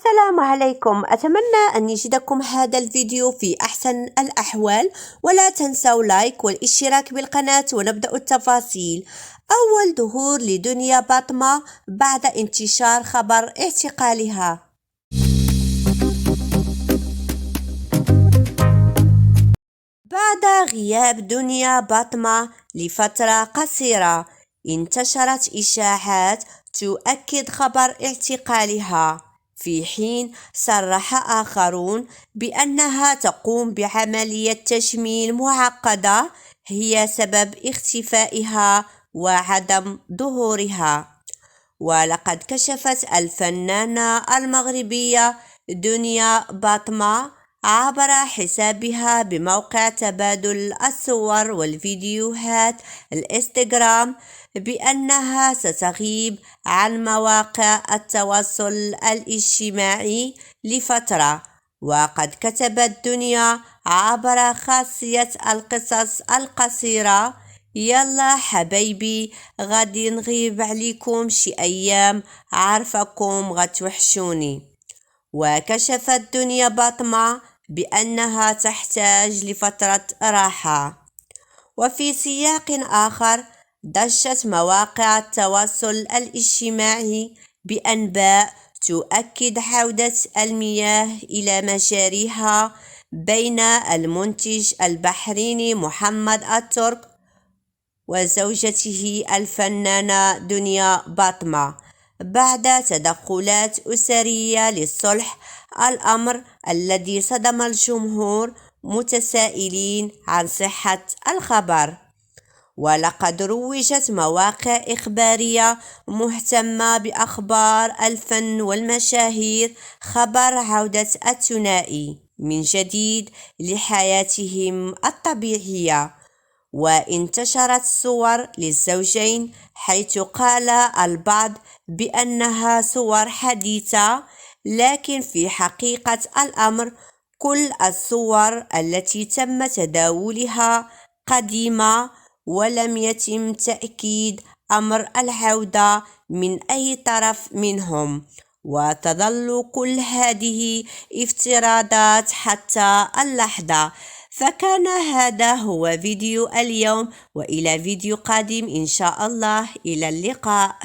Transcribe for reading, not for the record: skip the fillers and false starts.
السلام عليكم. أتمنى أن يجدكم هذا الفيديو في أحسن الأحوال، ولا تنسوا لايك والاشتراك بالقناة ونبدأ التفاصيل. أول ظهور لدنيا باطمة بعد انتشار خبر اعتقالها. بعد غياب دنيا باطمة لفترة قصيرة، انتشرت إشاعات تؤكد خبر اعتقالها، في حين صرح آخرون بأنها تقوم بعملية تجميل معقدة هي سبب اختفائها وعدم ظهورها. ولقد كشفت الفنانة المغربية دنيا باطمة عبر حسابها بموقع تبادل الصور والفيديوهات الانستغرام بأنها ستغيب عن مواقع التواصل الاجتماعي لفترة. وقد كتبت دنيا عبر خاصية القصص القصيرة: يلا حبايبي، غادي نغيب عليكم شي أيام، عارفكم غتوحشوني. وكشفت دنيا باطمة بأنها تحتاج لفترة راحة. وفي سياق آخر، ضجت مواقع التواصل الاجتماعي بأنباء تؤكد عودة المياه إلى مجاريها بين المنتج البحريني محمد الترك وزوجته الفنانة دنيا باطمة بعد تدخلات أسرية للصلح، الأمر الذي صدم الجمهور متسائلين عن صحة الخبر. ولقد روجت مواقع إخبارية مهتمة بأخبار الفن والمشاهير خبر عودة الثنائي من جديد لحياتهم الطبيعية، وانتشرت صور للزوجين حيث قال البعض بأنها صور حديثة، لكن في حقيقة الأمر كل الصور التي تم تداولها قديمة، ولم يتم تأكيد أمر العودة من أي طرف منهم. وتظل كل هذه افتراضات حتى اللحظة. فكان هذا هو فيديو اليوم، وإلى فيديو قادم إن شاء الله. إلى اللقاء.